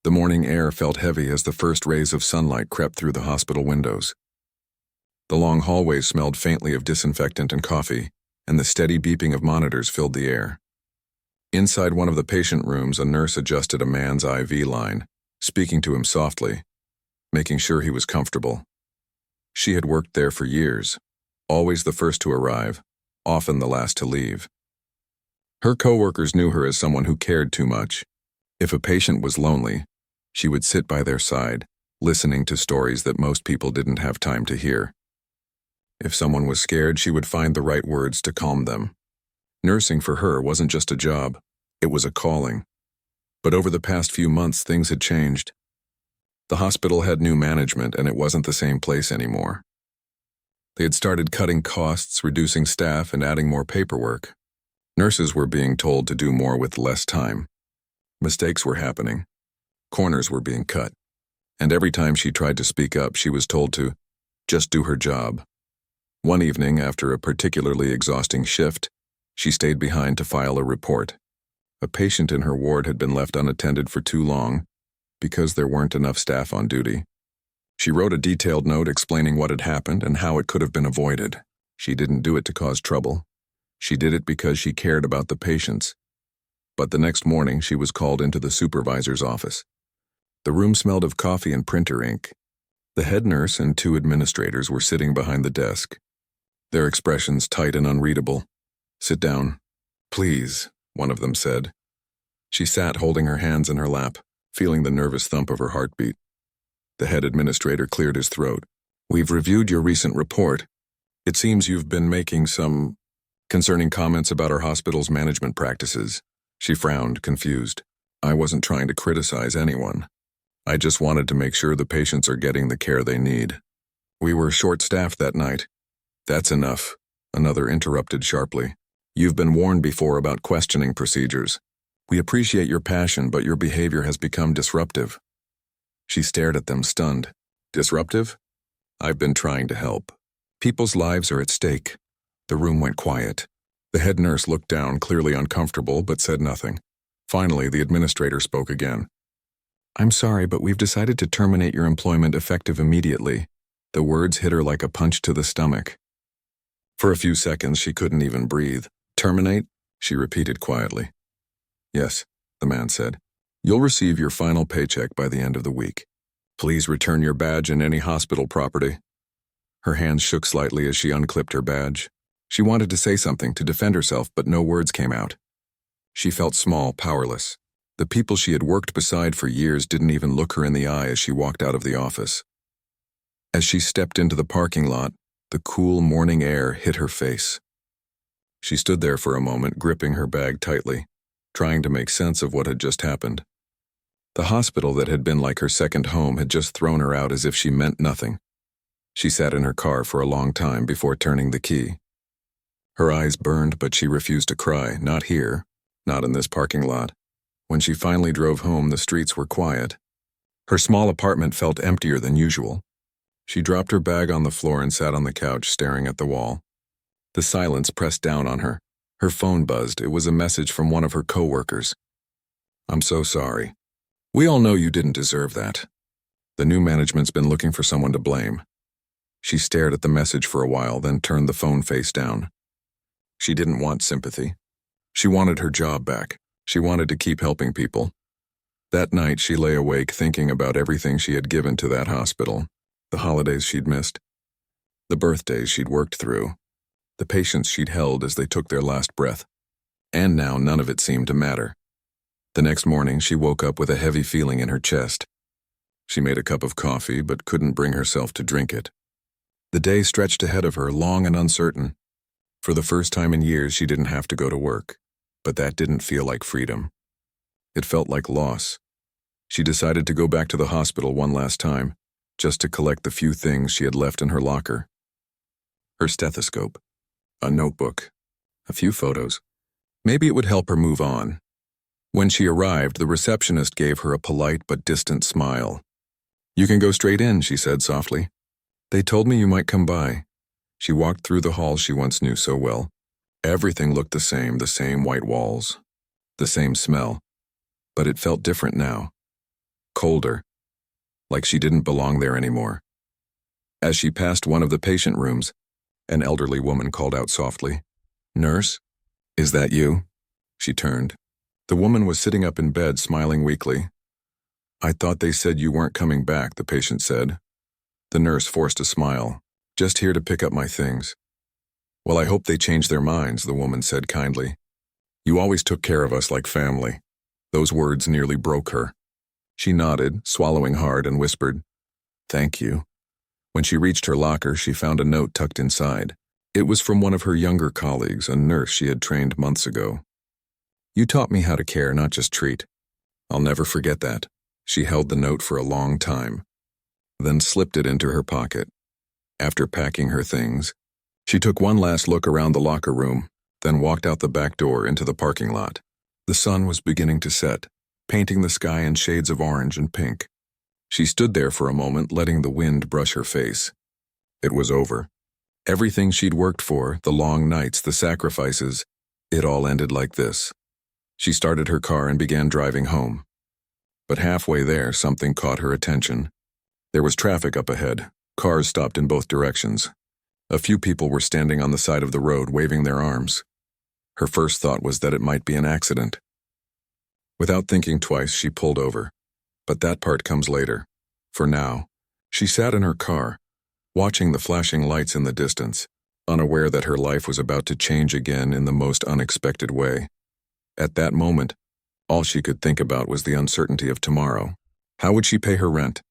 The morning air felt heavy as the first rays of sunlight crept through the hospital windows. The long hallways smelled faintly of disinfectant and coffee, and the steady beeping of monitors filled the air. Inside one of the patient rooms, a nurse adjusted a man's IV line, speaking to him softly, making sure he was comfortable. She had worked there for years, always the first to arrive, often the last to leave. Her coworkers knew her as someone who cared too much. If a patient was lonely, she would sit by their side, listening to stories that most people didn't have time to hear. If someone was scared, she would find the right words to calm them. Nursing for her wasn't just a job, it was a calling. But over the past few months, things had changed. The hospital had new management, and it wasn't the same place anymore. They had started cutting costs, reducing staff, and adding more paperwork. Nurses were being told to do more with less time. Mistakes were happening. Corners were being cut. And every time she tried to speak up, she was told to just do her job. One evening, after a particularly exhausting shift, she stayed behind to file a report. A patient in her ward had been left unattended for too long because there weren't enough staff on duty. She wrote a detailed note explaining what had happened and how it could have been avoided. She didn't do it to cause trouble. She did it because she cared about the patients. But the next morning, she was called into the supervisor's office. The room smelled of coffee and printer ink. The head nurse and 2 administrators were sitting behind the desk, their expressions tight and unreadable. "Sit down, please," one of them said. She sat holding her hands in her lap, feeling the nervous thump of her heartbeat. The head administrator cleared his throat. "We've reviewed your recent report. It seems you've been making some concerning comments about our hospital's management practices." She frowned, confused. "I wasn't trying to criticize anyone. I just wanted to make sure the patients are getting the care they need. We were short-staffed that night." "That's enough," another interrupted sharply. "You've been warned before about questioning procedures. We appreciate your passion, but your behavior has become disruptive." She stared at them, stunned. "Disruptive? I've been trying to help. People's lives are at stake." The room went quiet. The head nurse looked down, clearly uncomfortable, but said nothing. Finally, the administrator spoke again. "I'm sorry, but we've decided to terminate your employment effective immediately." The words hit her like a punch to the stomach. For a few seconds, she couldn't even breathe. "Terminate?" she repeated quietly. "Yes," the man said. "You'll receive your final paycheck by the end of the week. Please return your badge and any hospital property." Her hands shook slightly as she unclipped her badge. She wanted to say something, to defend herself, but no words came out. She felt small, powerless. The people she had worked beside for years didn't even look her in the eye as she walked out of the office. As she stepped into the parking lot, the cool morning air hit her face. She stood there for a moment, gripping her bag tightly, trying to make sense of what had just happened. The hospital that had been like her second home had just thrown her out as if she meant nothing. She sat in her car for a long time before turning the key. Her eyes burned, but she refused to cry, not here, not in this parking lot. When she finally drove home, the streets were quiet. Her small apartment felt emptier than usual. She dropped her bag on the floor and sat on the couch, staring at the wall. The silence pressed down on her. Her phone buzzed. It was a message from one of her coworkers. "I'm so sorry. We all know you didn't deserve that. The new management's been looking for someone to blame." She stared at the message for a while, then turned the phone face down. She didn't want sympathy. She wanted her job back. She wanted to keep helping people. That night, she lay awake thinking about everything she had given to that hospital, the holidays she'd missed, the birthdays she'd worked through, the patients she'd held as they took their last breath. And now none of it seemed to matter. The next morning, she woke up with a heavy feeling in her chest. She made a cup of coffee, but couldn't bring herself to drink it. The day stretched ahead of her, long and uncertain. For the first time in years, she didn't have to go to work, but that didn't feel like freedom. It felt like loss. She decided to go back to the hospital one last time, just to collect the few things she had left in her locker. Her stethoscope, a notebook, a few photos. Maybe it would help her move on. When she arrived, the receptionist gave her a polite but distant smile. "You can go straight in," she said softly. "They told me you might come by." She walked through the hall she once knew so well. Everything looked the same white walls, the same smell, but it felt different now. colder, like she didn't belong there anymore. As she passed one of the patient rooms, an elderly woman called out softly, "Nurse, is that you?" She turned. The woman was sitting up in bed, smiling weakly. "I thought they said you weren't coming back," the patient said. The nurse forced a smile. "Just here to pick up my things." "Well, I hope they change their minds," the woman said kindly. "You always took care of us like family." Those words nearly broke her. She nodded, swallowing hard, and whispered, "Thank you." When she reached her locker, she found a note tucked inside. It was from one of her younger colleagues, a nurse she had trained months ago. "You taught me how to care, not just treat. I'll never forget that." She held the note for a long time, then slipped it into her pocket. After packing her things, she took one last look around the locker room, then walked out the back door into the parking lot. The sun was beginning to set, painting the sky in shades of orange and pink. She stood there for a moment, letting the wind brush her face. It was over. Everything she'd worked for, the long nights, the sacrifices, it all ended like this. She started her car and began driving home. But halfway there, something caught her attention. There was traffic up ahead. Cars stopped in both directions. A few people were standing on the side of the road, waving their arms. Her first thought was that it might be an accident. Without thinking twice, she pulled over. But that part comes later. For now, she sat in her car, watching the flashing lights in the distance, unaware that her life was about to change again in the most unexpected way. At that moment, all she could think about was the uncertainty of tomorrow. How would she pay her rent?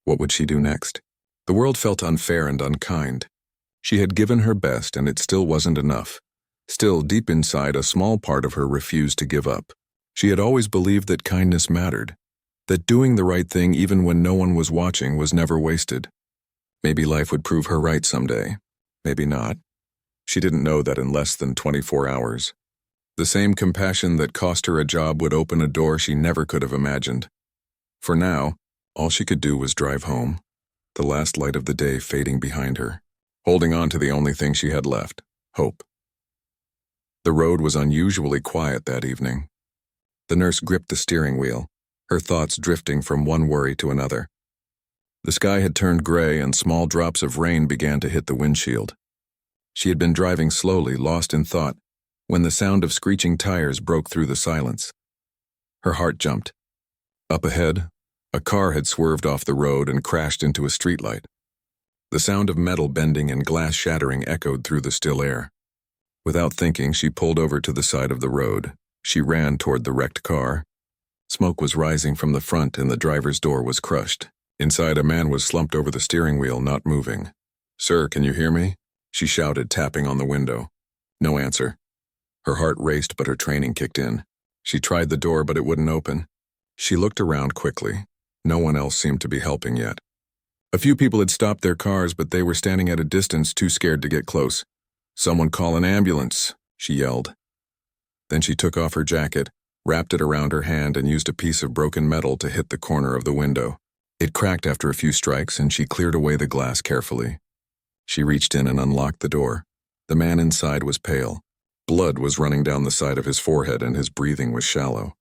What would she do next? The world felt unfair and unkind. She had given her best, and it still wasn't enough. Still, deep inside, a small part of her refused to give up. She had always believed that kindness mattered, that doing the right thing even when no one was watching was never wasted. Maybe life would prove her right someday. Maybe not. She didn't know that in less than 24 hours. The same compassion that cost her a job would open a door she never could have imagined. For now, all she could do was drive home, the last light of the day fading behind her, holding on to the only thing she had left, hope. The road was unusually quiet that evening. The nurse gripped the steering wheel, her thoughts drifting from one worry to another. The sky had turned gray and small drops of rain began to hit the windshield. She had been driving slowly, lost in thought, when the sound of screeching tires broke through the silence. Her heart jumped. Up ahead, a car had swerved off the road and crashed into a streetlight. The sound of metal bending and glass shattering echoed through the still air. Without thinking, she pulled over to the side of the road. She ran toward the wrecked car. Smoke was rising from the front and the driver's door was crushed. Inside, a man was slumped over the steering wheel, not moving. "Sir, can you hear me?" she shouted, tapping on the window. No answer. Her heart raced, but her training kicked in. She tried the door, but it wouldn't open. She looked around quickly. No one else seemed to be helping yet. A few people had stopped their cars, but they were standing at a distance, too scared to get close. "Someone call an ambulance," she yelled. Then she took off her jacket, wrapped it around her hand, and used a piece of broken metal to hit the corner of the window. It cracked after a few strikes, and she cleared away the glass carefully. She reached in and unlocked the door. The man inside was pale. Blood was running down the side of his forehead, and his breathing was shallow.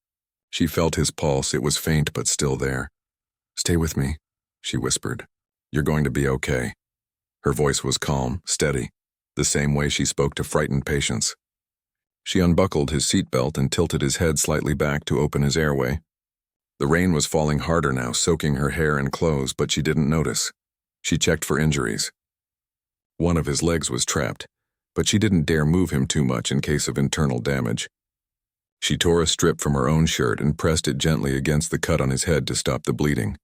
She felt his pulse. It was faint, but still there. "Stay with me," she whispered. "You're going to be okay." Her voice was calm, steady, the same way she spoke to frightened patients. She unbuckled his seatbelt and tilted his head slightly back to open his airway. The rain was falling harder now, soaking her hair and clothes, but she didn't notice. She checked for injuries. One of his legs was trapped, but she didn't dare move him too much in case of internal damage. She tore a strip from her own shirt and pressed it gently against the cut on his head to stop the bleeding.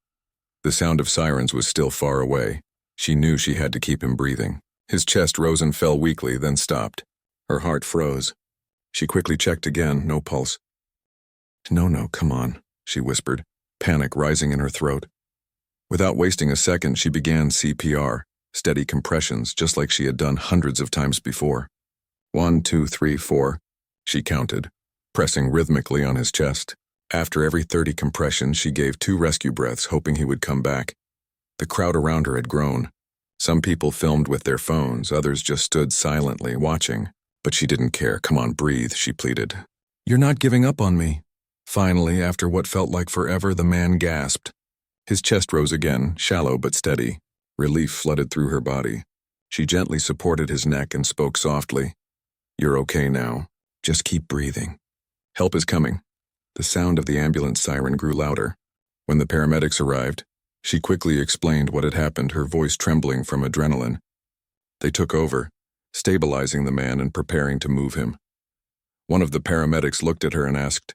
The sound of sirens was still far away. She knew she had to keep him breathing. His chest rose and fell weakly, then stopped. Her heart froze. She quickly checked again, no pulse. No, come on," she whispered, panic rising in her throat. Without wasting a second, she began CPR, steady compressions, just like she had done hundreds of times before. 1, 2, 3, 4, she counted, pressing rhythmically on his chest. After every 30 compressions, she gave 2 rescue breaths, hoping he would come back. The crowd around her had grown. Some people filmed with their phones, others just stood silently, watching. But she didn't care. "Come on, breathe," she pleaded. "You're not giving up on me." Finally, after what felt like forever, the man gasped. His chest rose again, shallow but steady. Relief flooded through her body. She gently supported his neck and spoke softly. "You're okay now. Just keep breathing. Help is coming." The sound of the ambulance siren grew louder. When the paramedics arrived, she quickly explained what had happened, her voice trembling from adrenaline. They took over, stabilizing the man and preparing to move him. One of the paramedics looked at her and asked,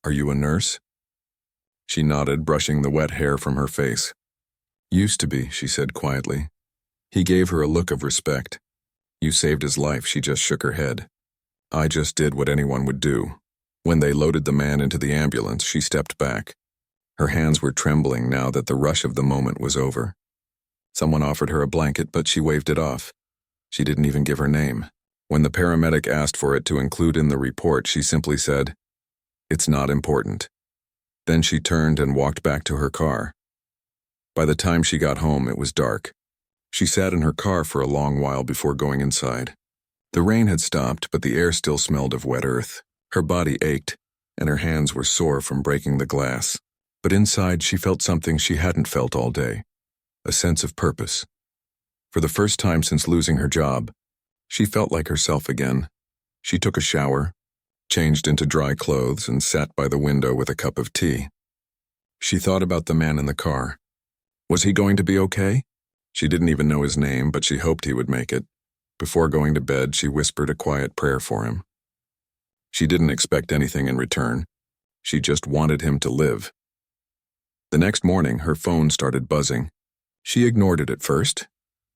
"Are you a nurse?" She nodded, brushing the wet hair from her face. "Used to be," she said quietly. He gave her a look of respect. "You saved his life," she just shook her head. "I just did what anyone would do." When they loaded the man into the ambulance, she stepped back. Her hands were trembling now that the rush of the moment was over. Someone offered her a blanket, but she waved it off. She didn't even give her name. When the paramedic asked for it to include in the report, she simply said, "It's not important." Then she turned and walked back to her car. By the time she got home, it was dark. She sat in her car for a long while before going inside. The rain had stopped, but the air still smelled of wet earth. Her body ached, and her hands were sore from breaking the glass. But inside, she felt something she hadn't felt all day. A sense of purpose. For the first time since losing her job, she felt like herself again. She took a shower, changed into dry clothes, and sat by the window with a cup of tea. She thought about the man in the car. Was he going to be okay? She didn't even know his name, but she hoped he would make it. Before going to bed, she whispered a quiet prayer for him. She didn't expect anything in return. She just wanted him to live. The next morning, her phone started buzzing. She ignored it at first,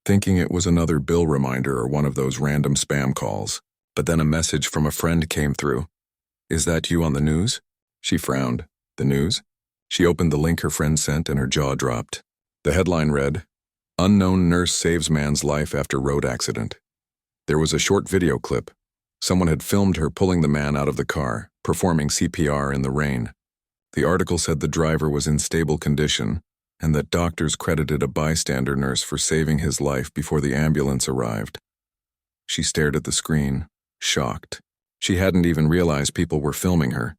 thinking it was another bill reminder or one of those random spam calls. But then a message from a friend came through. "Is that you on the news?" She frowned. "The news?" She opened the link her friend sent and her jaw dropped. The headline read, "Unknown nurse saves man's life after road accident." There was a short video clip. Someone had filmed her pulling the man out of the car, performing CPR in the rain. The article said the driver was in stable condition and that doctors credited a bystander nurse for saving his life before the ambulance arrived. She stared at the screen, shocked. She hadn't even realized people were filming her.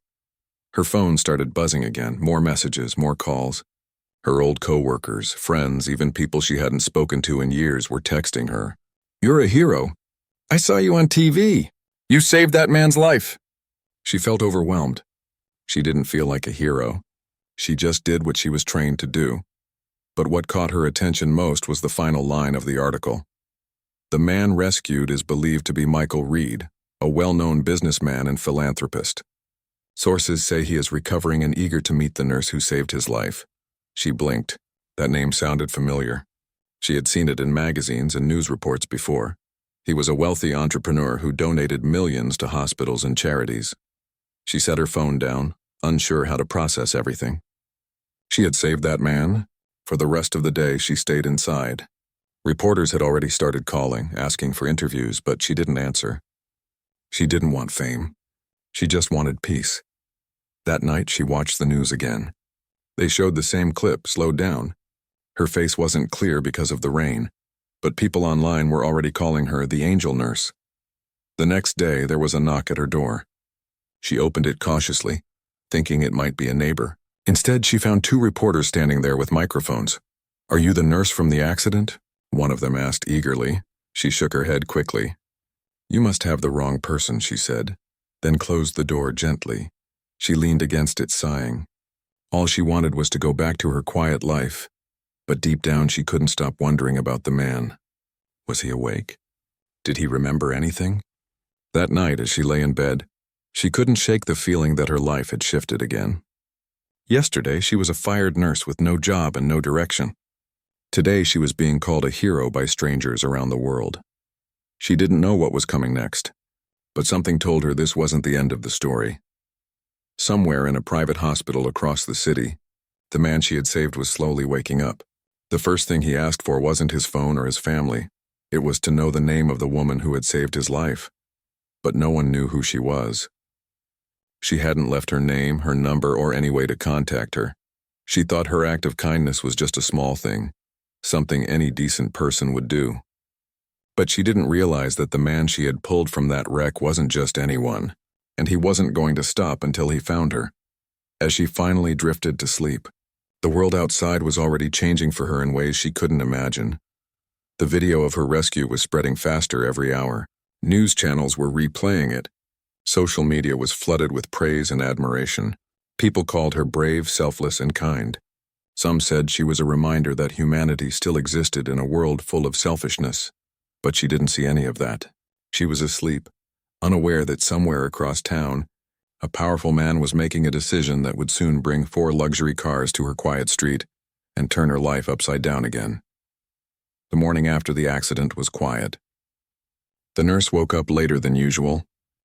Her phone started buzzing again, more messages, more calls. Her old coworkers, friends, even people she hadn't spoken to in years were texting her. "You're a hero. I saw you on TV. You saved that man's life." She felt overwhelmed. She didn't feel like a hero. She just did what she was trained to do. But what caught her attention most was the final line of the article. "The man rescued is believed to be Michael Reed, a well-known businessman and philanthropist. Sources say he is recovering and eager to meet the nurse who saved his life." She blinked. That name sounded familiar. She had seen it in magazines and news reports before. He was a wealthy entrepreneur who donated millions to hospitals and charities. She set her phone down, unsure how to process everything. She had saved that man. For the rest of the day, she stayed inside. Reporters had already started calling, asking for interviews, but she didn't answer. She didn't want fame. She just wanted peace. That night, she watched the news again. They showed the same clip, slowed down. Her face wasn't clear because of the rain, but people online were already calling her the angel nurse. The next day, there was a knock at her door. She opened it cautiously, thinking it might be a neighbor. Instead, she found two reporters standing there with microphones. "Are you the nurse from the accident?" one of them asked eagerly. She shook her head quickly. "You must have the wrong person," she said, then closed the door gently. She leaned against it, sighing. All she wanted was to go back to her quiet life, but deep down she couldn't stop wondering about the man. Was he awake? Did he remember anything? That night, as she lay in bed, she couldn't shake the feeling that her life had shifted again. Yesterday, she was a fired nurse with no job and no direction. Today, she was being called a hero by strangers around the world. She didn't know what was coming next, but something told her this wasn't the end of the story. Somewhere in a private hospital across the city, the man she had saved was slowly waking up. The first thing he asked for wasn't his phone or his family. It was to know the name of the woman who had saved his life. But no one knew who she was. She hadn't left her name, her number, or any way to contact her. She thought her act of kindness was just a small thing, something any decent person would do. But she didn't realize that the man she had pulled from that wreck wasn't just anyone, and he wasn't going to stop until he found her. As she finally drifted to sleep, The world outside was already changing for her in ways she couldn't imagine. The video of her rescue was spreading faster every hour. News channels were replaying it. Social media was flooded with praise and admiration. People called her brave, selfless, and kind. Some said she was a reminder that humanity still existed in a world full of selfishness. But she didn't see any of that. She was asleep, unaware that somewhere across town, a powerful man was making a decision that would soon bring 4 luxury cars to her quiet street and turn her life upside down again. The morning after the accident was quiet. The nurse woke up later than usual.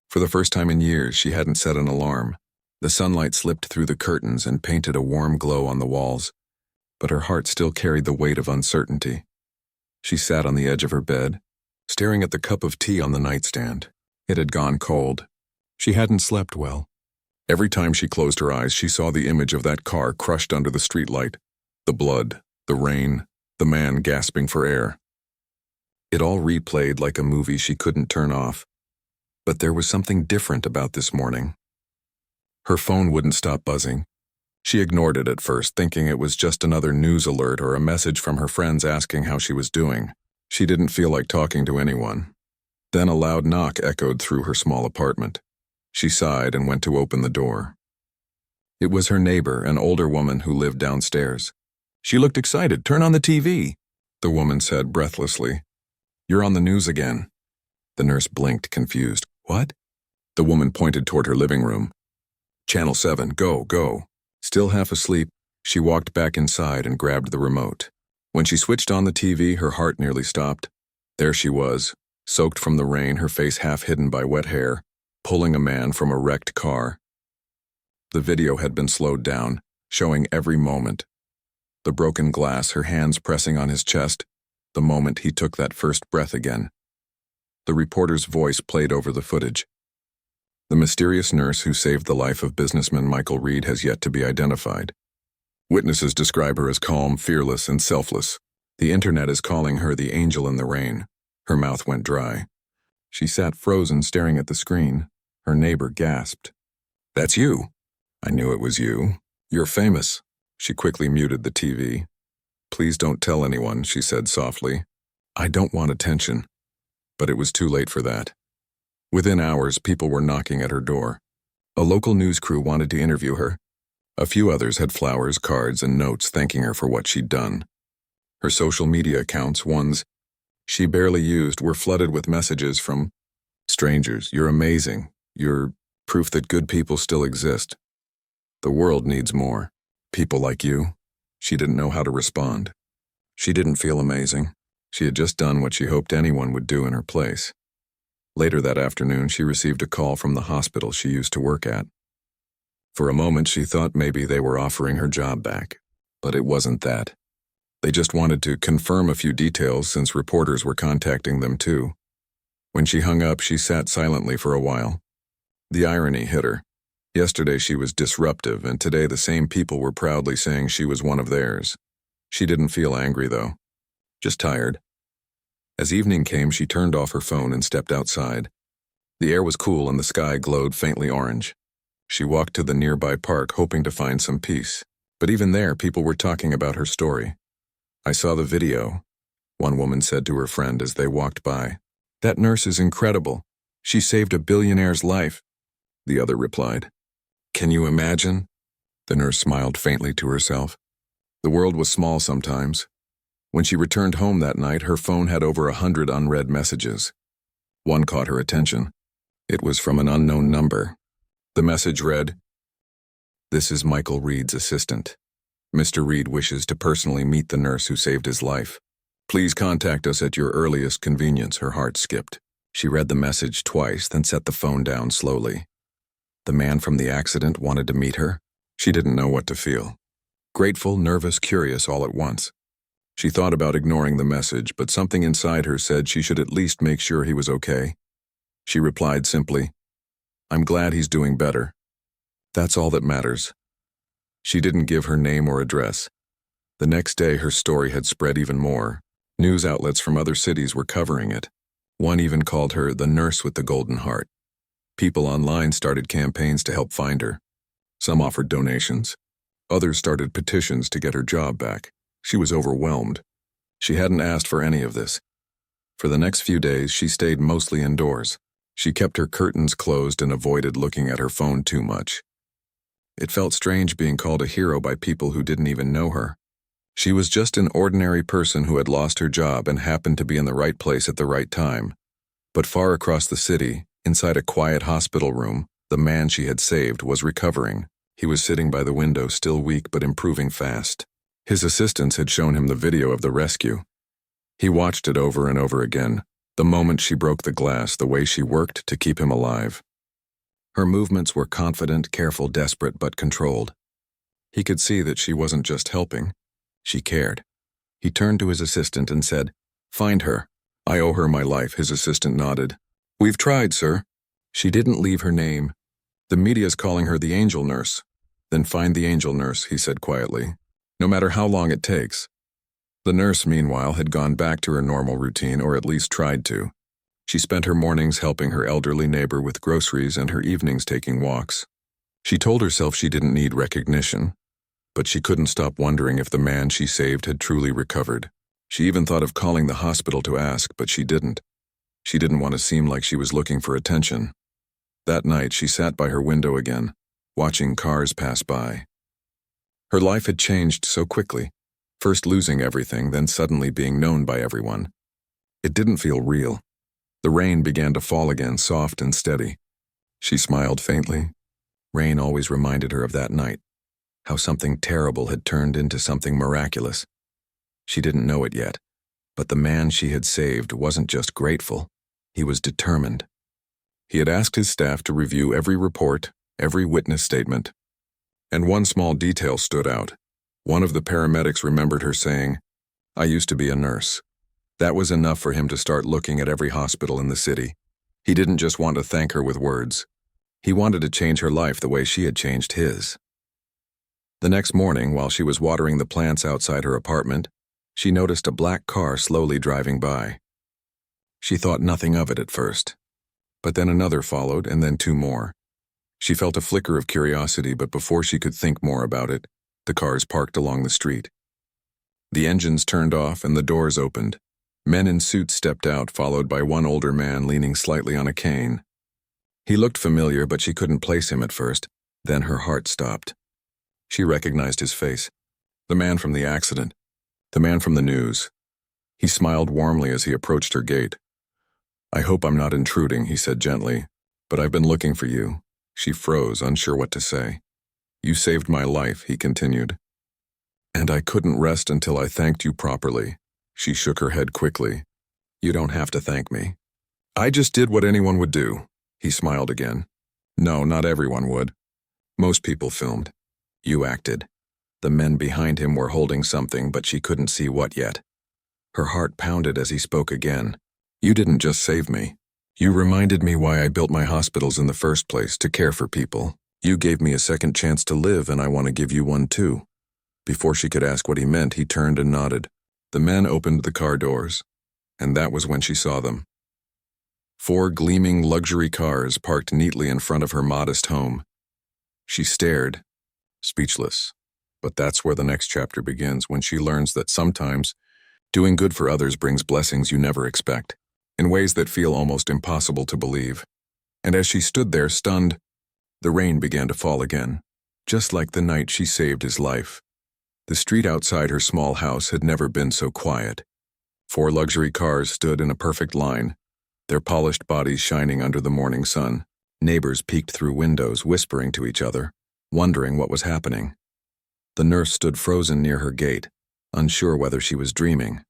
For the first time in years, she hadn't set an alarm. The sunlight slipped through the curtains and painted a warm glow on the walls, but her heart still carried the weight of uncertainty. She sat on the edge of her bed, staring at the cup of tea on the nightstand. It had gone cold. She hadn't slept well. Every time she closed her eyes, she saw the image of that car crushed under the streetlight. The blood, the rain, the man gasping for air. It all replayed like a movie she couldn't turn off. But there was something different about this morning. Her phone wouldn't stop buzzing. She ignored it at first, thinking it was just another news alert or a message from her friends asking how she was doing. She didn't feel like talking to anyone. Then a loud knock echoed through her small apartment. She sighed and went to open the door. It was her neighbor, an older woman who lived downstairs. She looked excited. "Turn on the TV," the woman said breathlessly. "You're on the news again." The nurse blinked, confused. "What?" The woman pointed toward her living room. "Channel 7, go, go." Still half asleep, she walked back inside and grabbed the remote. When she switched on the TV, her heart nearly stopped. There she was, soaked from the rain, her face half hidden by wet hair, pulling a man from a wrecked car. The video had been slowed down, showing every moment. The broken glass, her hands pressing on his chest, the moment he took that first breath again. The reporter's voice played over the footage. The mysterious nurse who saved the life of businessman Michael Reed has yet to be identified. Witnesses describe her as calm, fearless, and selfless. The internet is calling her the angel in the rain. Her mouth went dry. She sat frozen, staring at the screen. Her neighbor gasped. "That's you." "I knew it was you. You're famous." She quickly muted the TV. "Please don't tell anyone," she said softly. "I don't want attention." But it was too late for that. Within hours, people were knocking at her door. A local news crew wanted to interview her. A few others had flowers, cards, and notes thanking her for what she'd done. Her social media accounts, ones she barely used, were flooded with messages from strangers. "You're amazing. You're proof that good people still exist. The world needs more people like you." She didn't know how to respond. She didn't feel amazing. She had just done what she hoped anyone would do in her place. Later that afternoon, she received a call from the hospital she used to work at. For a moment, she thought maybe they were offering her job back. But it wasn't that. They just wanted to confirm a few details since reporters were contacting them too. When she hung up, she sat silently for a while. The irony hit her. Yesterday she was disruptive, and today the same people were proudly saying she was one of theirs. She didn't feel angry, though. Just tired. As evening came, she turned off her phone and stepped outside. The air was cool and the sky glowed faintly orange. She walked to the nearby park, hoping to find some peace. But even there, people were talking about her story. "I saw the video," one woman said to her friend as they walked by. "That nurse is incredible. She saved a billionaire's life," the other replied. "Can you imagine?" The nurse smiled faintly to herself. The world was small sometimes. When she returned home that night, her phone had over 100 unread messages. One caught her attention. It was from an unknown number. The message read, "This is Michael Reed's assistant. Mr. Reed wishes to personally meet the nurse who saved his life. Please contact us at your earliest convenience." Her heart skipped. She read the message twice, then set the phone down slowly. The man from the accident wanted to meet her. She didn't know what to feel. Grateful, nervous, curious all at once. She thought about ignoring the message, but something inside her said she should at least make sure he was okay. She replied simply, "I'm glad he's doing better. That's all that matters." She didn't give her name or address. The next day, her story had spread even more. News outlets from other cities were covering it. One even called her the nurse with the golden heart. People online started campaigns to help find her. Some offered donations. Others started petitions to get her job back. She was overwhelmed. She hadn't asked for any of this. For the next few days, she stayed mostly indoors. She kept her curtains closed and avoided looking at her phone too much. It felt strange being called a hero by people who didn't even know her. She was just an ordinary person who had lost her job and happened to be in the right place at the right time. But far across the city, inside a quiet hospital room, the man she had saved was recovering. He was sitting by the window, still weak but improving fast. His assistants had shown him the video of the rescue. He watched it over and over again, the moment she broke the glass, the way she worked to keep him alive. Her movements were confident, careful, desperate, but controlled. He could see that she wasn't just helping. She cared. He turned to his assistant and said, "Find her. I owe her my life." His assistant nodded. "We've tried, sir." She didn't leave her name. "The media's calling her the angel nurse." "Then find the angel nurse," he said quietly. "No matter how long it takes." The nurse, meanwhile, had gone back to her normal routine, or at least tried to. She spent her mornings helping her elderly neighbor with groceries and her evenings taking walks. She told herself she didn't need recognition, but she couldn't stop wondering if the man she saved had truly recovered. She even thought of calling the hospital to ask, but she didn't. She didn't want to seem like she was looking for attention. That night, she sat by her window again, watching cars pass by. Her life had changed so quickly, first losing everything, then suddenly being known by everyone. It didn't feel real. The rain began to fall again, soft and steady. She smiled faintly. Rain always reminded her of that night, how something terrible had turned into something miraculous. She didn't know it yet, but the man she had saved wasn't just grateful, he was determined. He had asked his staff to review every report, every witness statement. And one small detail stood out. One of the paramedics remembered her saying, "I used to be a nurse." That was enough for him to start looking at every hospital in the city. He didn't just want to thank her with words. He wanted to change her life the way she had changed his. The next morning, while she was watering the plants outside her apartment, she noticed a black car slowly driving by. She thought nothing of it at first, but then another followed, and then two more. She felt a flicker of curiosity, but before she could think more about it, the cars parked along the street. The engines turned off and the doors opened. Men in suits stepped out, followed by one older man leaning slightly on a cane. He looked familiar, but she couldn't place him at first. Then her heart stopped. She recognized his face. The man from the accident. The man from the news. He smiled warmly as he approached her gate. "I hope I'm not intruding," he said gently, "but I've been looking for you." She froze, unsure what to say. "You saved my life," he continued. "And I couldn't rest until I thanked you properly." She shook her head quickly. "You don't have to thank me. I just did what anyone would do." He smiled again. "No, not everyone would. Most people filmed. You acted." The men behind him were holding something, but she couldn't see what yet. Her heart pounded as he spoke again. "You didn't just save me. You reminded me why I built my hospitals in the first place, to care for people. You gave me a second chance to live, and I want to give you one too." Before she could ask what he meant, he turned and nodded. The men opened the car doors, and that was when she saw them. 4 gleaming luxury cars parked neatly in front of her modest home. She stared, speechless. But that's where the next chapter begins, when she learns that sometimes doing good for others brings blessings you never expect, in ways that feel almost impossible to believe. And as she stood there stunned, the rain began to fall again, just like the night she saved his life. The street outside her small house had never been so quiet. 4 luxury cars stood in a perfect line, their polished bodies shining under the morning sun. Neighbors peeked through windows, whispering to each other, wondering what was happening. The nurse stood frozen near her gate, unsure whether she was dreaming.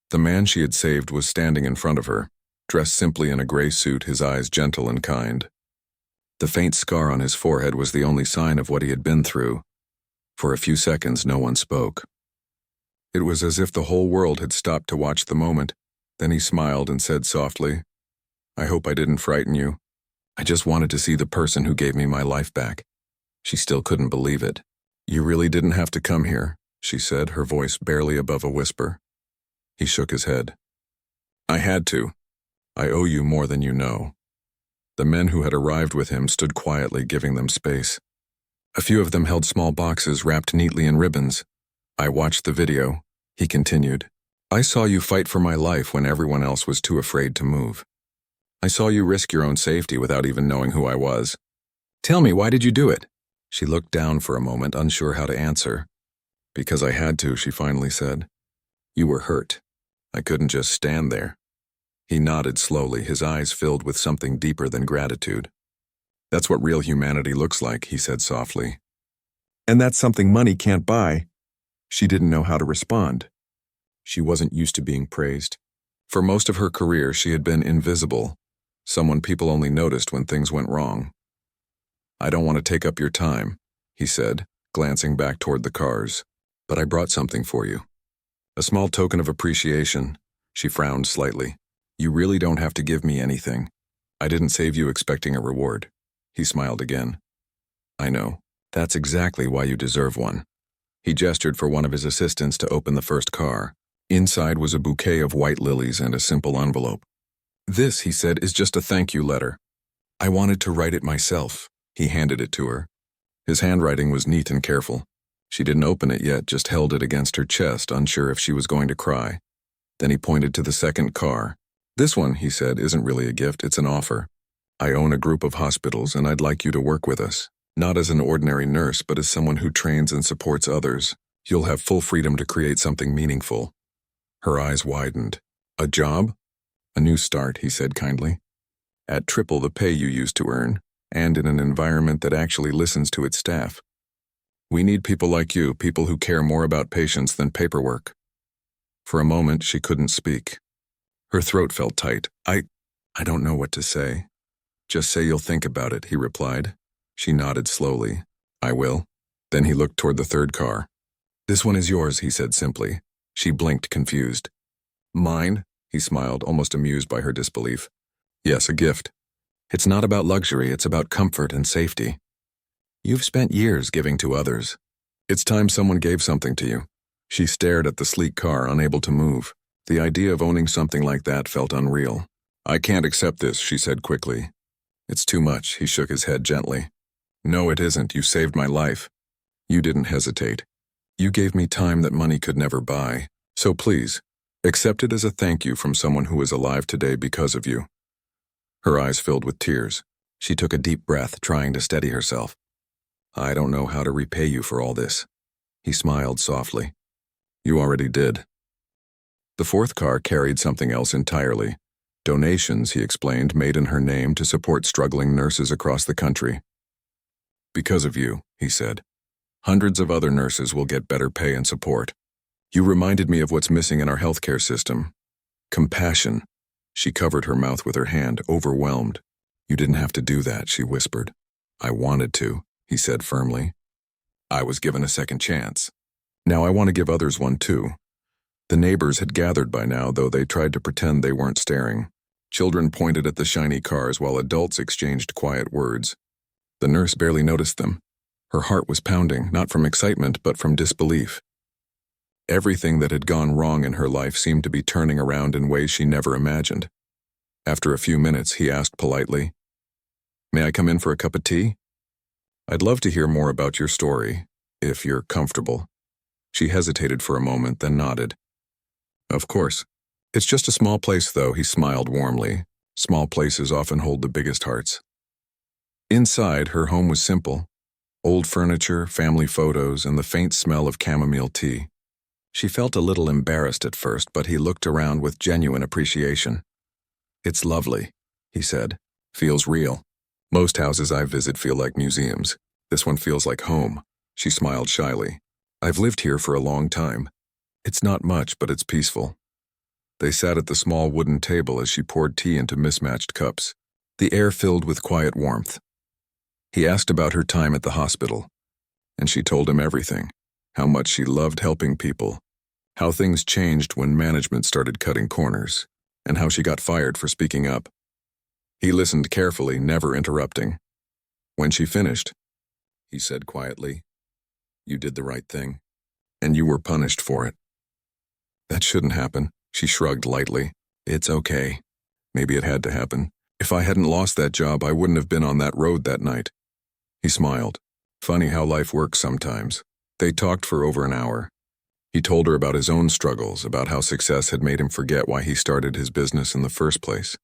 The man she had saved was standing in front of her, dressed simply in a gray suit, his eyes gentle and kind. The faint scar on his forehead was the only sign of what he had been through. For a few seconds, no one spoke. It was as if the whole world had stopped to watch the moment. Then he smiled and said softly, "I hope I didn't frighten you. I just wanted to see the person who gave me my life back." She still couldn't believe it. "You really didn't have to come here," she said, her voice barely above a whisper. He shook his head. "I had to. I owe you more than you know." The men who had arrived with him stood quietly, giving them space. A few of them held small boxes wrapped neatly in ribbons. I watched the video, he continued. I saw you fight for my life when everyone else was too afraid to move. I saw you risk your own safety without even knowing who I was. Tell me, why did you do it? She looked down for a moment, unsure how to answer. Because I had to, she finally said. You were hurt. I couldn't just stand there. He nodded slowly, his eyes filled with something deeper than gratitude. That's what real humanity looks like, he said softly. And that's something money can't buy. She didn't know how to respond. She wasn't used to being praised. For most of her career, she had been invisible, someone people only noticed when things went wrong. I don't want to take up your time, he said, glancing back toward the cars, but I brought something for you. A small token of appreciation. She frowned slightly. You really don't have to give me anything. I didn't save you expecting a reward. He smiled again. I know. That's exactly why you deserve one. He gestured for one of his assistants to open the first car. Inside was a bouquet of white lilies and a simple envelope. This, he said, is just a thank you letter. I wanted to write it myself. He handed it to her. His handwriting was neat and careful. She didn't open it yet, just held it against her chest, unsure if she was going to cry. Then he pointed to the second car. This one, he said, isn't really a gift, it's an offer. I own a group of hospitals, and I'd like you to work with us. Not as an ordinary nurse, but as someone who trains and supports others. You'll have full freedom to create something meaningful. Her eyes widened. A job? A new start, he said kindly. At triple the pay you used to earn, and in an environment that actually listens to its staff. We need people like you, people who care more about patients than paperwork. For a moment, she couldn't speak. Her throat felt tight. I don't know what to say. Just say you'll think about it, he replied. She nodded slowly. I will. Then he looked toward the third car. This one is yours, he said simply. She blinked, confused. Mine? He smiled, almost amused by her disbelief. Yes, a gift. It's not about luxury, it's about comfort and safety. You've spent years giving to others. It's time someone gave something to you. She stared at the sleek car, unable to move. The idea of owning something like that felt unreal. I can't accept this, she said quickly. It's too much, he shook his head gently. No, it isn't. You saved my life. You didn't hesitate. You gave me time that money could never buy. So please, accept it as a thank you from someone who is alive today because of you. Her eyes filled with tears. She took a deep breath, trying to steady herself. I don't know how to repay you for all this. He smiled softly. You already did. The fourth car carried something else entirely. Donations, he explained, made in her name to support struggling nurses across the country. Because of you, he said, hundreds of other nurses will get better pay and support. You reminded me of what's missing in our healthcare system. Compassion. She covered her mouth with her hand, overwhelmed. You didn't have to do that, she whispered. I wanted to, he said firmly. I was given a second chance. Now I want to give others one too. The neighbors had gathered by now, though they tried to pretend they weren't staring. Children pointed at the shiny cars while adults exchanged quiet words. The nurse barely noticed them. Her heart was pounding, not from excitement, but from disbelief. Everything that had gone wrong in her life seemed to be turning around in ways she never imagined. After a few minutes, he asked politely, May I come in for a cup of tea? I'd love to hear more about your story, if you're comfortable. She hesitated for a moment, then nodded. Of course. It's just a small place, though, he smiled warmly. Small places often hold the biggest hearts. Inside, her home was simple. Old furniture, family photos, and the faint smell of chamomile tea. She felt a little embarrassed at first, but he looked around with genuine appreciation. It's lovely, he said. Feels real. Most houses I visit feel like museums. This one feels like home. She smiled shyly. I've lived here for a long time. It's not much, but it's peaceful. They sat at the small wooden table as she poured tea into mismatched cups. The air filled with quiet warmth. He asked about her time at the hospital, and she told him everything. How much she loved helping people, how things changed when management started cutting corners, and how she got fired for speaking up. He listened carefully, never interrupting. When she finished, he said quietly, You did the right thing, and you were punished for it. That shouldn't happen, she shrugged lightly. It's okay. Maybe it had to happen. If I hadn't lost that job, I wouldn't have been on that road that night. He smiled. Funny how life works sometimes. They talked for over an hour. He told her about his own struggles, about how success had made him forget why he started his business in the first place.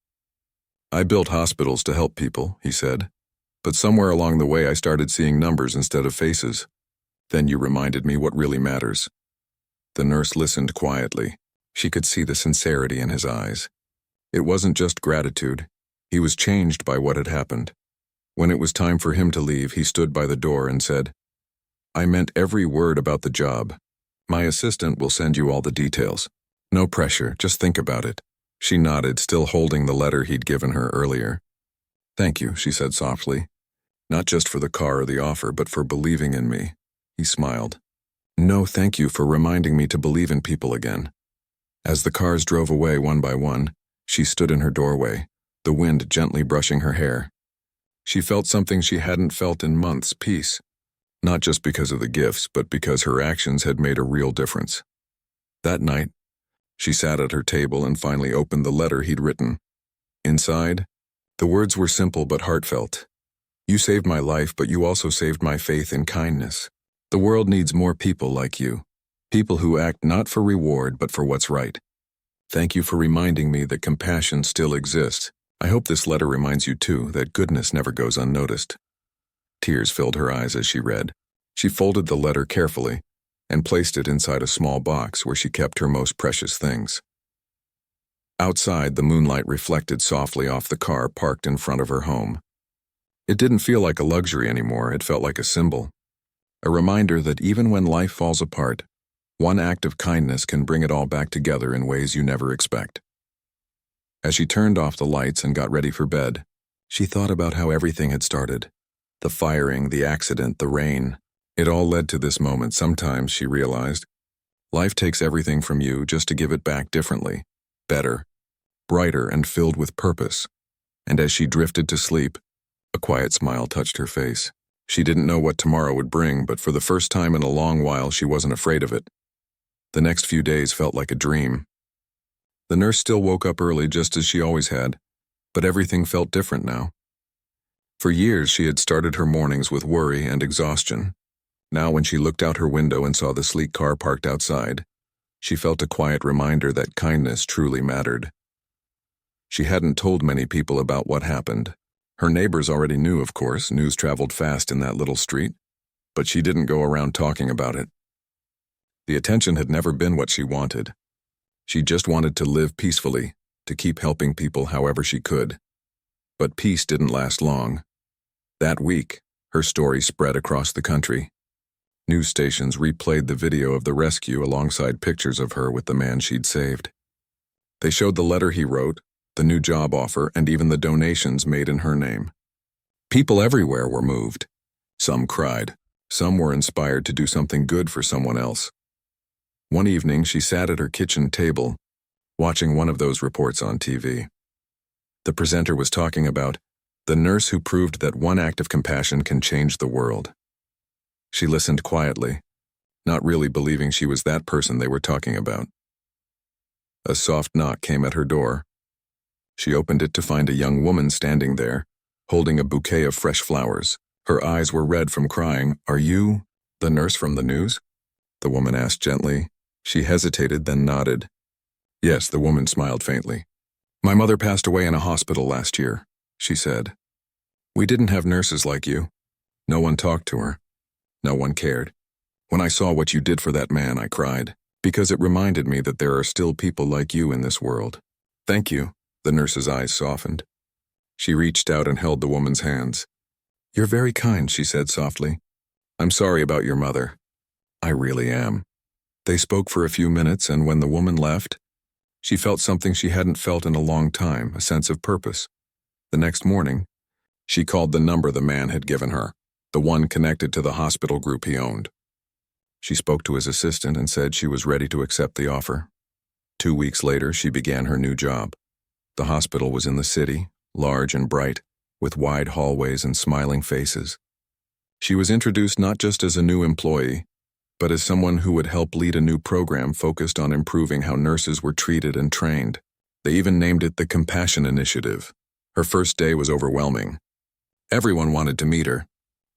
I built hospitals to help people, he said. But somewhere along the way I started seeing numbers instead of faces. Then you reminded me what really matters. The nurse listened quietly. She could see the sincerity in his eyes. It wasn't just gratitude. He was changed by what had happened. When it was time for him to leave, he stood by the door and said, "I meant every word about the job. My assistant will send you all the details. No pressure, just think about it." She nodded, still holding the letter he'd given her earlier. "Thank you," she said softly. "Not just for the car or the offer, but for believing in me." He smiled. "No, thank you for reminding me to believe in people again." As the cars drove away one by one, she stood in her doorway, the wind gently brushing her hair. She felt something she hadn't felt in months, peace. Not just because of the gifts, but because her actions had made a real difference. That night, she sat at her table and finally opened the letter he'd written. Inside, the words were simple but heartfelt. "You saved my life, but you also saved my faith in kindness. The world needs more people like you. People who act not for reward, but for what's right. Thank you for reminding me that compassion still exists. I hope this letter reminds you too that goodness never goes unnoticed." Tears filled her eyes as she read. She folded the letter carefully and placed it inside a small box where she kept her most precious things. Outside, the moonlight reflected softly off the car parked in front of her home. It didn't feel like a luxury anymore, it felt like a symbol. A reminder that even when life falls apart, one act of kindness can bring it all back together in ways you never expect. As she turned off the lights and got ready for bed, she thought about how everything had started. The firing, the accident, the rain. It all led to this moment. Sometimes, she realized, life takes everything from you just to give it back differently, better, brighter, and filled with purpose. And as she drifted to sleep, a quiet smile touched her face. She didn't know what tomorrow would bring, but for the first time in a long while, she wasn't afraid of it. The next few days felt like a dream. The nurse still woke up early just as she always had, but everything felt different now. For years, she had started her mornings with worry and exhaustion. Now, when she looked out her window and saw the sleek car parked outside, she felt a quiet reminder that kindness truly mattered. She hadn't told many people about what happened. Her neighbors already knew, of course. News traveled fast in that little street, but she didn't go around talking about it. The attention had never been what she wanted. She just wanted to live peacefully, to keep helping people however she could. But peace didn't last long. That week, her story spread across the country. News stations replayed the video of the rescue alongside pictures of her with the man she'd saved. They showed the letter he wrote, the new job offer, and even the donations made in her name. People everywhere were moved. Some cried. Some were inspired to do something good for someone else. One evening, she sat at her kitchen table, watching one of those reports on TV. The presenter was talking about the nurse who proved that one act of compassion can change the world. She listened quietly, not really believing she was that person they were talking about. A soft knock came at her door. She opened it to find a young woman standing there, holding a bouquet of fresh flowers. Her eyes were red from crying. "Are you the nurse from the news?" the woman asked gently. She hesitated, then nodded. "Yes," the woman smiled faintly. "My mother passed away in a hospital last year," she said. "We didn't have nurses like you. No one talked to her. No one cared. When I saw what you did for that man, I cried, because it reminded me that there are still people like you in this world." "Thank you." The nurse's eyes softened. She reached out and held the woman's hands. "You're very kind," she said softly. "I'm sorry about your mother." "I really am." They spoke for a few minutes, and when the woman left, she felt something she hadn't felt in a long time, a sense of purpose. The next morning, she called the number the man had given her, the one connected to the hospital group he owned. She spoke to his assistant and said she was ready to accept the offer. 2 weeks later, she began her new job. The hospital was in the city, large and bright, with wide hallways and smiling faces. She was introduced not just as a new employee, but as someone who would help lead a new program focused on improving how nurses were treated and trained. They even named it the Compassion Initiative. Her first day was overwhelming. Everyone wanted to meet her.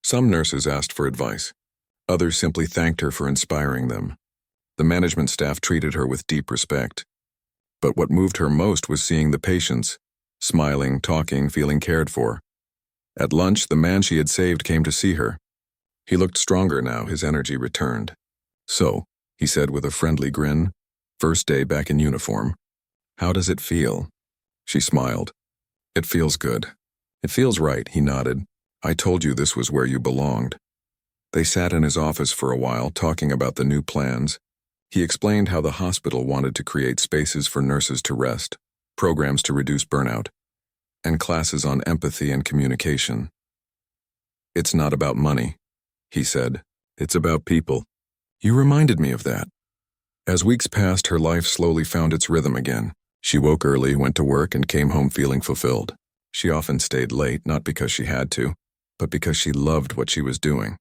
Some nurses asked for advice. Others simply thanked her for inspiring them. The management staff treated her with deep respect. But what moved her most was seeing the patients, smiling, talking, feeling cared for. At lunch, the man she had saved came to see her. He looked stronger now, his energy returned. "So," he said with a friendly grin, "first day back in uniform. How does it feel?" She smiled. "It feels good. It feels right," he nodded. "I told you this was where you belonged." They sat in his office for a while, talking about the new plans. He explained how the hospital wanted to create spaces for nurses to rest, programs to reduce burnout, and classes on empathy and communication. "It's not about money," he said. "It's about people." "You reminded me of that." As weeks passed, her life slowly found its rhythm again. She woke early, went to work, and came home feeling fulfilled. She often stayed late, not because she had to, but because she loved what she was doing.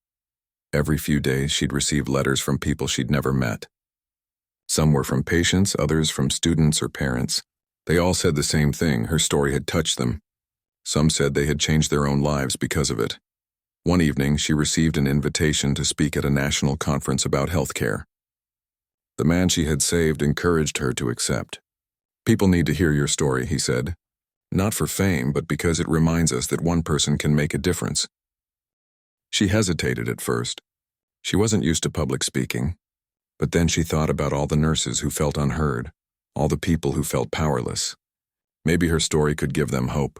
Every few days, she'd receive letters from people she'd never met. Some were from patients, others from students or parents. They all said the same thing: her story had touched them. Some said they had changed their own lives because of it. One evening, she received an invitation to speak at a national conference about healthcare. The man she had saved encouraged her to accept. "People need to hear your story," he said. "Not for fame, but because it reminds us that one person can make a difference." She hesitated at first. She wasn't used to public speaking. But then she thought about all the nurses who felt unheard, all the people who felt powerless. Maybe her story could give them hope.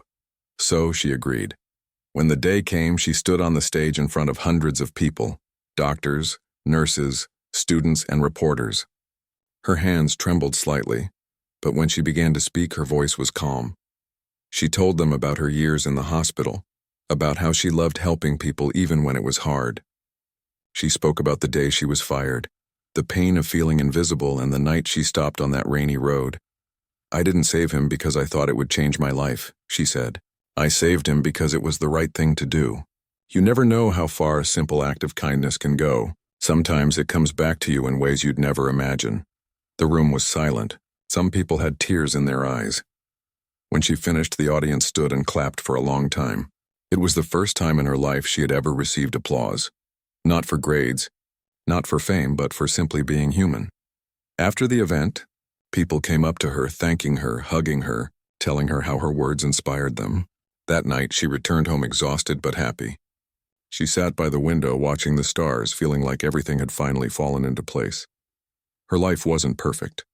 So she agreed. When the day came, she stood on the stage in front of hundreds of people: doctors, nurses, students, and reporters. Her hands trembled slightly, but when she began to speak, her voice was calm. She told them about her years in the hospital, about how she loved helping people even when it was hard. She spoke about the day she was fired, the pain of feeling invisible, and the night she stopped on that rainy road. "I didn't save him because I thought it would change my life," she said. "I saved him because it was the right thing to do." You never know how far a simple act of kindness can go. Sometimes it comes back to you in ways you'd never imagine. The room was silent. Some people had tears in their eyes. When she finished, the audience stood and clapped for a long time. It was the first time in her life she had ever received applause. Not for grades, not for fame, but for simply being human. After the event, people came up to her, thanking her, hugging her, telling her how her words inspired them. That night, she returned home exhausted but happy. She sat by the window watching the stars, feeling like everything had finally fallen into place. Her life wasn't perfect.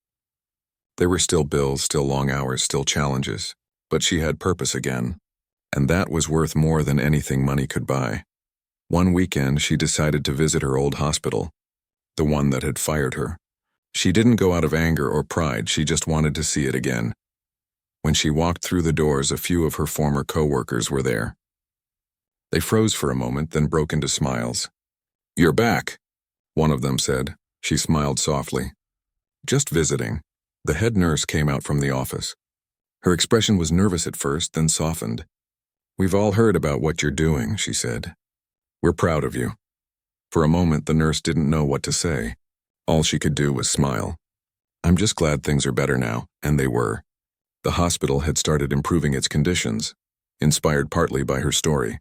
There were still bills, still long hours, still challenges, but she had purpose again, and that was worth more than anything money could buy. One weekend, she decided to visit her old hospital, the one that had fired her. She didn't go out of anger or pride, she just wanted to see it again. When she walked through the doors, a few of her former co-workers were there. They froze for a moment, then broke into smiles. "You're back," one of them said. She smiled softly. "Just visiting." The head nurse came out from the office. Her expression was nervous at first, then softened. "We've all heard about what you're doing," she said. "We're proud of you." For a moment, the nurse didn't know what to say. All she could do was smile. "I'm just glad things are better now," and they were. The hospital had started improving its conditions, inspired partly by her story.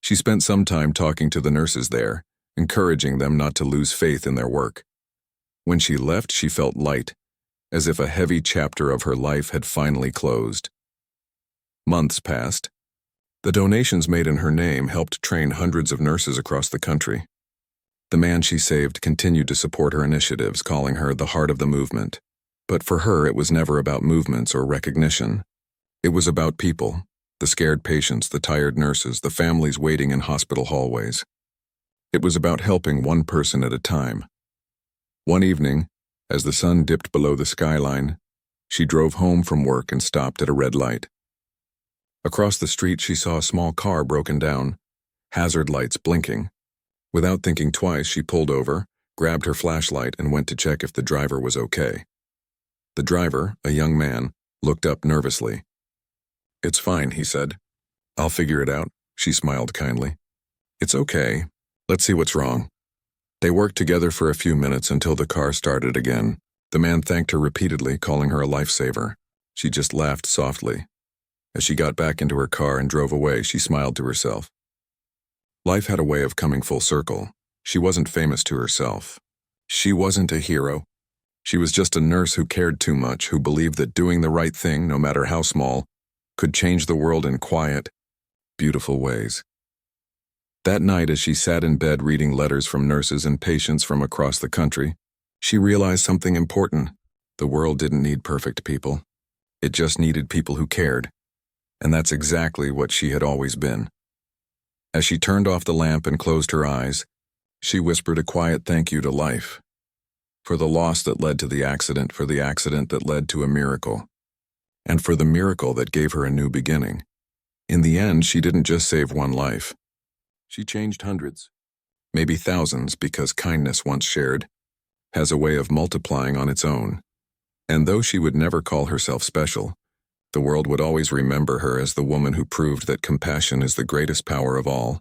She spent some time talking to the nurses there, encouraging them not to lose faith in their work. When she left, she felt light, as if a heavy chapter of her life had finally closed. Months passed. The donations made in her name helped train hundreds of nurses across the country. The man she saved continued to support her initiatives, calling her the heart of the movement. But for her, it was never about movements or recognition. It was about people, the scared patients, the tired nurses, the families waiting in hospital hallways. It was about helping one person at a time. One evening, as the sun dipped below the skyline, she drove home from work and stopped at a red light. Across the street, she saw a small car broken down, hazard lights blinking. Without thinking twice, she pulled over, grabbed her flashlight, and went to check if the driver was okay. The driver, a young man, looked up nervously. "It's fine," he said. "I'll figure it out," she smiled kindly. "It's okay. Let's see what's wrong." They worked together for a few minutes until the car started again. The man thanked her repeatedly, calling her a lifesaver. She just laughed softly. As she got back into her car and drove away, she smiled to herself. Life had a way of coming full circle. She wasn't famous to herself. She wasn't a hero. She was just a nurse who cared too much, who believed that doing the right thing, no matter how small, could change the world in quiet, beautiful ways. That night, as she sat in bed reading letters from nurses and patients from across the country, she realized something important. The world didn't need perfect people. It just needed people who cared. And that's exactly what she had always been. As she turned off the lamp and closed her eyes, she whispered a quiet thank you to life. For the loss that led to the accident, for the accident that led to a miracle, and for the miracle that gave her a new beginning. In the end, she didn't just save one life. She changed hundreds, maybe thousands, because kindness once shared has a way of multiplying on its own. And though she would never call herself special, the world would always remember her as the woman who proved that compassion is the greatest power of all.